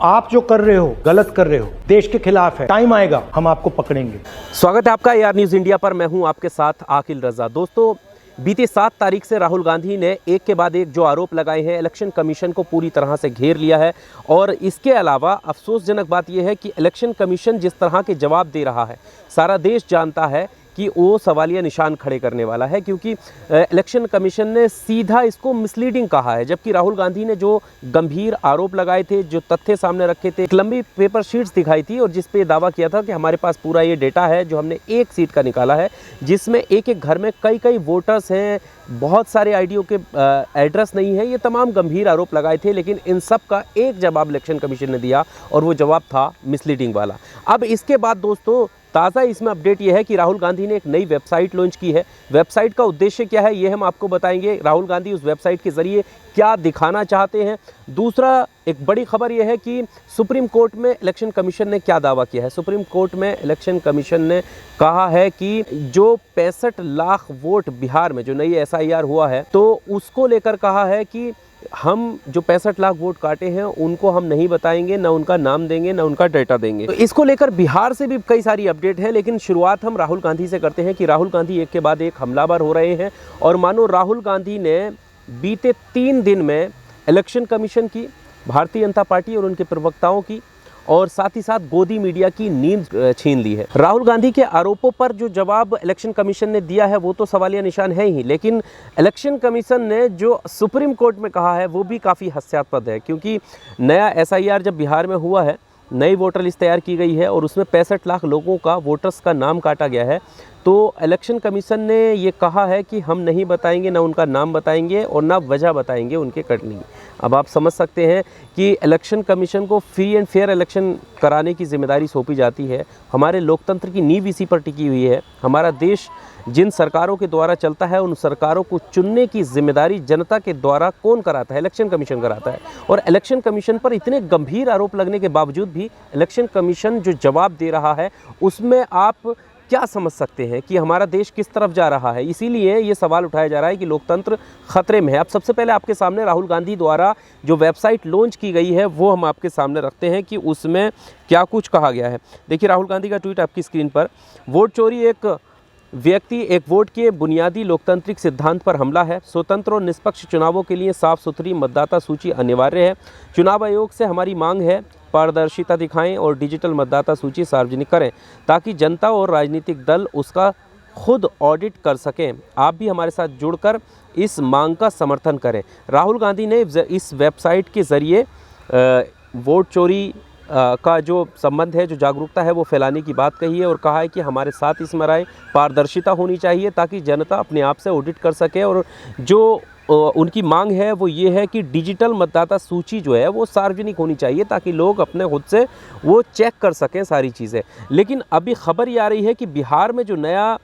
आप जो कर रहे हो गलत कर रहे हो, देश के खिलाफ है, टाइम आएगा हम आपको पकड़ेंगे। स्वागत है आपका AR न्यूज़ इंडिया पर। मैं हूं आपके साथ आकिल रजा। दोस्तों, बीती 7 तारीख से राहुल गांधी ने एक के बाद एक जो आरोप लगाए हैं, इलेक्शन कमीशन को पूरी तरह से घेर लिया है। और इसके अलावा अफसोसजनक बात यह है कि इलेक्शन कमीशन जिस तरह के जवाब दे रहा है, सारा देश जानता है कि वो सवालिया निशान खड़े करने वाला है, क्योंकि इलेक्शन कमीशन ने सीधा इसको मिसलीडिंग कहा है। जबकि राहुल गांधी ने जो गंभीर आरोप लगाए थे, जो तथ्य सामने रखे थे, एक लंबी पेपर शीट्स दिखाई थी और जिस पे दावा किया था कि हमारे पास पूरा ये डेटा है जो हमने एक सीट का निकाला है, जिसमें एक एक घर में कई कई वोटर्स हैं, बहुत सारे आईडियो के एड्रेस नहीं है। ये तमाम गंभीर आरोप लगाए थे, लेकिन इन सब का एक जवाब इलेक्शन कमीशन ने दिया और वो जवाब था मिसलीडिंग वाला। अब इसके बाद दोस्तों, ताज़ा इसमें अपडेट यह है कि राहुल गांधी ने एक नई वेबसाइट लॉन्च की है। वेबसाइट का उद्देश्य क्या है, ये हम आपको बताएंगे। राहुल गांधी उस वेबसाइट के जरिए क्या दिखाना चाहते हैं। दूसरा, एक बड़ी खबर यह है कि सुप्रीम कोर्ट में इलेक्शन कमीशन ने क्या दावा किया है। सुप्रीम कोर्ट में इलेक्शन कमीशन ने कहा है कि जो 65 लाख वोट बिहार में जो नई SIR हुआ है, तो उसको लेकर कहा है कि हम जो 65 लाख वोट काटे हैं उनको हम नहीं बताएंगे, ना उनका नाम देंगे, ना उनका डेटा देंगे। तो इसको लेकर बिहार से भी कई सारी अपडेट है, लेकिन शुरुआत हम राहुल गांधी से करते हैं कि राहुल गांधी एक के बाद एक हमलावर हो रहे हैं। और मानो राहुल गांधी ने बीते 3 दिन में इलेक्शन कमीशन की, भारतीय जनता पार्टी और उनके प्रवक्ताओं की, और साथ ही साथ गोदी मीडिया की नींद छीन ली है। राहुल गांधी के आरोपों पर जो जवाब इलेक्शन कमीशन ने दिया है वो तो सवालिया निशान है ही, लेकिन इलेक्शन कमीशन ने जो सुप्रीम कोर्ट में कहा है वो भी काफ़ी हास्यास्पद है। क्योंकि नया SIR जब बिहार में हुआ है, नई वोटर लिस्ट तैयार की गई है और उसमें 65 लाख लोगों का, वोटर्स का नाम काटा गया है, तो इलेक्शन कमीशन ने ये कहा है कि हम नहीं बताएंगे, ना उनका नाम बताएंगे और ना वजह बताएंगे उनके कटने की। अब आप समझ सकते हैं कि इलेक्शन कमीशन को फ्री एंड फेयर इलेक्शन कराने की जिम्मेदारी सौंपी जाती है। हमारे लोकतंत्र की नींव इसी पर टिकी हुई है। हमारा देश जिन सरकारों के द्वारा चलता है, उन सरकारों को चुनने की जिम्मेदारी जनता के द्वारा कौन कराता है? इलेक्शन कमीशन कराता है। और इलेक्शन कमीशन पर इतने गंभीर आरोप लगने के बावजूद भी इलेक्शन कमीशन जो जवाब दे रहा है, उसमें आप क्या समझ सकते हैं कि हमारा देश किस तरफ जा रहा है। इसीलिए ये सवाल उठाया जा रहा है कि लोकतंत्र खतरे में है। अब सबसे पहले आपके सामने राहुल गांधी द्वारा जो वेबसाइट लॉन्च की गई है वो हम आपके सामने रखते हैं कि उसमें क्या कुछ कहा गया है। देखिए, राहुल गांधी का ट्वीट आपकी स्क्रीन पर। वोट चोरी एक व्यक्ति एक वोट के बुनियादी लोकतांत्रिक सिद्धांत पर हमला है। स्वतंत्र और निष्पक्ष चुनावों के लिए साफ सुथरी मतदाता सूची अनिवार्य है। चुनाव आयोग से हमारी मांग है, पारदर्शिता दिखाएं और डिजिटल मतदाता सूची सार्वजनिक करें ताकि जनता और राजनीतिक दल उसका खुद ऑडिट कर सकें। आप भी हमारे साथ जुड़कर इस मांग का समर्थन करें। राहुल गांधी ने इस वेबसाइट के ज़रिए वोट चोरी का जो संबंध है, जो जागरूकता है, वो फैलाने की बात कही है और कहा है कि हमारे साथ इसमें राय पारदर्शिता होनी चाहिए ताकि जनता अपने आप से ऑडिट कर सके। और जो उनकी मांग है वो ये है कि डिजिटल मतदाता सूची जो है वो सार्वजनिक होनी चाहिए ताकि लोग अपने खुद से वो चेक कर सकें सारी चीज़ें। लेकिन अभी खबर ये आ रही है कि बिहार में जो नया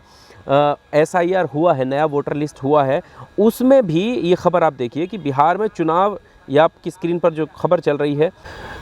SIR हुआ है, नया वोटर लिस्ट हुआ है, उसमें भी ये खबर आप देखिए कि बिहार में चुनाव, या आपकी स्क्रीन पर जो खबर चल रही है,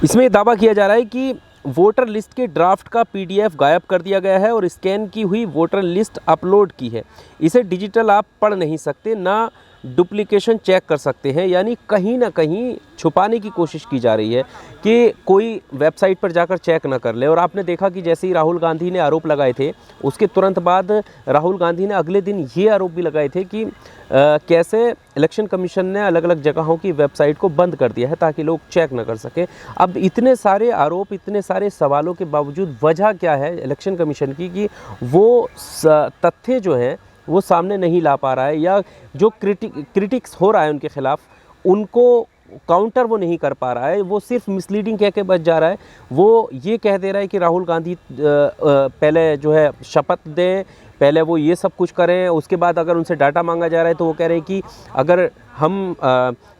इसमें दावा किया जा रहा है कि वोटर लिस्ट के ड्राफ्ट का PDF गायब कर दिया गया है और स्कैन की हुई वोटर लिस्ट अपलोड की है। इसे डिजिटल आप पढ़ नहीं सकते, ना डुप्लीकेशन चेक कर सकते हैं। यानी कहीं ना कहीं छुपाने की कोशिश की जा रही है कि कोई वेबसाइट पर जाकर चेक ना कर ले। और आपने देखा कि जैसे ही राहुल गांधी ने आरोप लगाए थे, उसके तुरंत बाद राहुल गांधी ने अगले दिन ये आरोप भी लगाए थे कि कैसे इलेक्शन कमीशन ने अलग अलग जगहों की वेबसाइट को बंद कर दिया है ताकि लोग चेक ना कर सकें। अब इतने सारे आरोप, इतने सारे सवालों के बावजूद वजह क्या है इलेक्शन कमीशन की कि वो तथ्य जो हैं वो सामने नहीं ला पा रहा है, या जो क्रिटिक्स हो रहा है उनके खिलाफ, उनको काउंटर वो नहीं कर पा रहा है। वो सिर्फ मिसलीडिंग कह के बच जा रहा है। वो ये कह दे रहा है कि राहुल गांधी पहले जो है शपथ दें, पहले वो ये सब कुछ करें, उसके बाद अगर उनसे डाटा मांगा जा रहा है तो वो कह रहे हैं कि अगर हम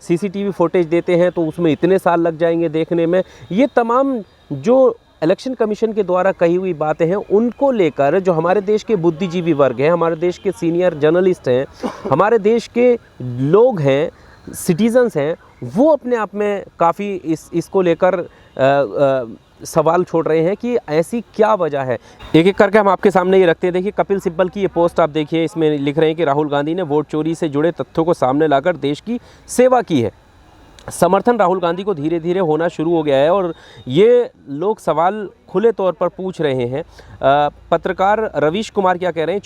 CCTV फुटेज देते हैं तो उसमें इतने साल लग जाएंगे देखने में। ये तमाम जो इलेक्शन कमीशन के द्वारा कही हुई बातें हैं, उनको लेकर जो हमारे देश के बुद्धिजीवी वर्ग हैं, हमारे देश के सीनियर जर्नलिस्ट हैं, हमारे देश के लोग हैं, सिटीजन्स हैं, वो अपने आप में काफ़ी इसको लेकर सवाल छोड़ रहे हैं कि ऐसी क्या वजह है। एक एक करके हम आपके सामने ये रखते हैं। देखिए, कपिल सिब्बल की ये पोस्ट आप देखिए, इसमें लिख रहे हैं कि राहुल गांधी ने वोट चोरी से जुड़े तथ्यों को सामने लाकर देश की सेवा की है। समर्थन राहुल गांधी को धीरे धीरे होना शुरू हो गया है और ये लोग सवाल खुले तौर पर पूछ रहे हैं। पत्रकार रवीश कुमार क्या कह रहे हैं,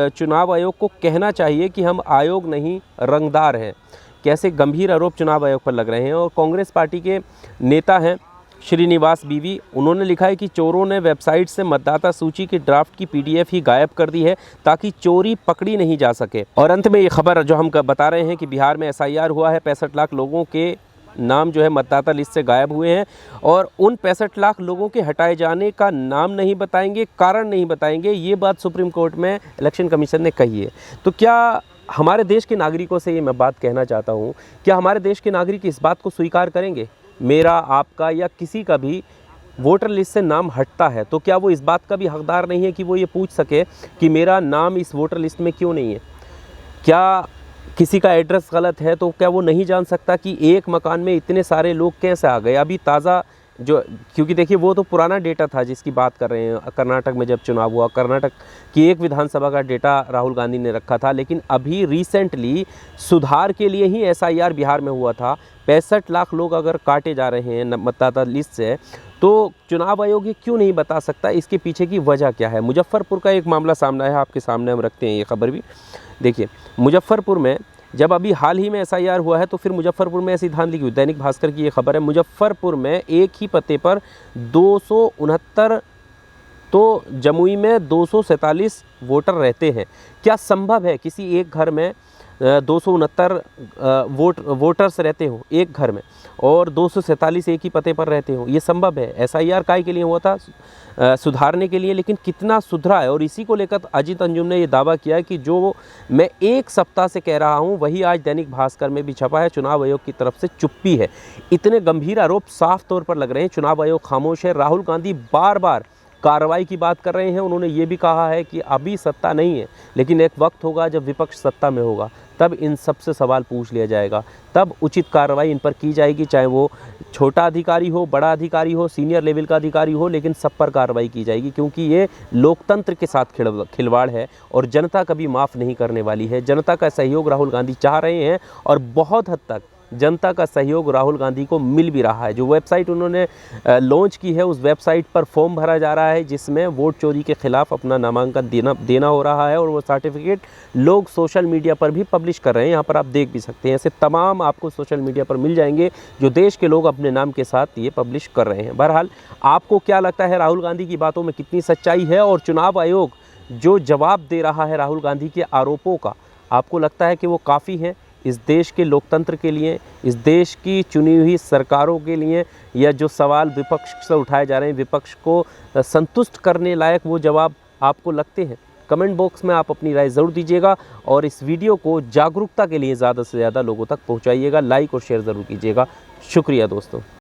चुनाव आयोग को कहना चाहिए कि हम आयोग नहीं रंगदार हैं। कैसे गंभीर आरोप चुनाव आयोग पर लग रहे हैं। और कांग्रेस पार्टी के नेता हैं श्रीनिवास बीवी, उन्होंने लिखा है कि चोरों ने वेबसाइट से मतदाता सूची की ड्राफ्ट की PDF ही गायब कर दी है ताकि चोरी पकड़ी नहीं जा सके। और अंत में ये खबर जो हम बता रहे हैं कि बिहार में SIR हुआ है, 65 लाख लोगों के नाम जो है मतदाता लिस्ट से गायब हुए हैं और उन 65 लाख लोगों के हटाए जाने का नाम नहीं बताएंगे, कारण नहीं बताएंगे। ये बात सुप्रीम कोर्ट में इलेक्शन कमीशन ने कही है। तो क्या हमारे देश के नागरिकों से ये मैं बात कहना चाहता हूँ, क्या हमारे देश के नागरिक इस बात को स्वीकार करेंगे, मेरा, आपका या किसी का भी वोटर लिस्ट से नाम हटता है तो क्या वो इस बात का भी हकदार नहीं है कि वो ये पूछ सके कि मेरा नाम इस वोटर लिस्ट में क्यों नहीं है? क्या किसी का एड्रेस गलत है तो क्या वो नहीं जान सकता कि एक मकान में इतने सारे लोग कैसे आ गए? अभी ताज़ा जो, क्योंकि देखिए वो तो पुराना डेटा था जिसकी बात कर रहे हैं। कर्नाटक में जब चुनाव हुआ, कर्नाटक की एक विधानसभा का डेटा राहुल गांधी ने रखा था, लेकिन अभी रिसेंटली सुधार के लिए ही SIR बिहार में हुआ था। 65 लाख लोग अगर काटे जा रहे हैं मतदाता लिस्ट से, तो चुनाव आयोग ये क्यों नहीं बता सकता? इसके पीछे की वजह क्या है? मुजफ्फरपुर का एक मामला सामने है, आपके सामने हम रखते हैं ये खबर भी। देखिए मुजफ्फरपुर में जब अभी हाल ही में SIR हुआ है तो फिर मुजफ्फरपुर में ऐसी धांधली क्यों? दैनिक भास्कर की ये खबर है। मुजफ्फरपुर में एक ही पते पर 269 तो जमुई में 247 वोटर रहते हैं। क्या संभव है किसी एक घर में 269 वोटर्स रहते हो एक घर में और 247 एक ही पते पर रहते हो? ये संभव है? SIR काय के लिए हुआ था? सुधारने के लिए। लेकिन कितना सुधरा है? और इसी को लेकर अजीत अंजुम ने ये दावा किया कि जो मैं एक सप्ताह से कह रहा हूँ वही आज दैनिक भास्कर में भी छपा है। चुनाव आयोग की तरफ से चुप्पी है। इतने गंभीर आरोप साफ तौर पर लग रहे हैं। चुनाव आयोग खामोश है। राहुल गांधी बार बार कार्रवाई की बात कर रहे हैं। उन्होंने ये भी कहा है कि अभी सत्ता नहीं है, लेकिन एक वक्त होगा जब विपक्ष सत्ता में होगा, तब इन सब से सवाल पूछ लिया जाएगा, तब उचित कार्रवाई इन पर की जाएगी, चाहे वो छोटा अधिकारी हो, बड़ा अधिकारी हो, सीनियर लेवल का अधिकारी हो, लेकिन सब पर कार्रवाई की जाएगी। क्योंकि ये लोकतंत्र के साथ खिलवाड़ है और जनता कभी माफ़ नहीं करने वाली है। जनता का सहयोग राहुल गांधी चाह रहे हैं और बहुत हद तक जनता का सहयोग राहुल गांधी को मिल भी रहा है। जो वेबसाइट उन्होंने लॉन्च की है, उस वेबसाइट पर फॉर्म भरा जा रहा है जिसमें वोट चोरी के खिलाफ अपना नामांकन देना हो रहा है और वो सर्टिफिकेट लोग सोशल मीडिया पर भी पब्लिश कर रहे हैं। यहाँ पर आप देख भी सकते हैं। ऐसे तमाम आपको सोशल मीडिया पर मिल जाएंगे जो देश के लोग अपने नाम के साथ ये पब्लिश कर रहे हैं। बहरहाल आपको क्या लगता है, राहुल गांधी की बातों में कितनी सच्चाई है? और चुनाव आयोग जो जवाब दे रहा है राहुल गांधी के आरोपों का, आपको लगता है कि वो काफ़ी है इस देश के लोकतंत्र के लिए, इस देश की चुनी हुई सरकारों के लिए, या जो सवाल विपक्ष से उठाए जा रहे हैं विपक्ष को संतुष्ट करने लायक वो जवाब आपको लगते हैं? कमेंट बॉक्स में आप अपनी राय ज़रूर दीजिएगा और इस वीडियो को जागरूकता के लिए ज़्यादा से ज़्यादा लोगों तक पहुंचाइएगा। लाइक और शेयर ज़रूर कीजिएगा। शुक्रिया दोस्तों।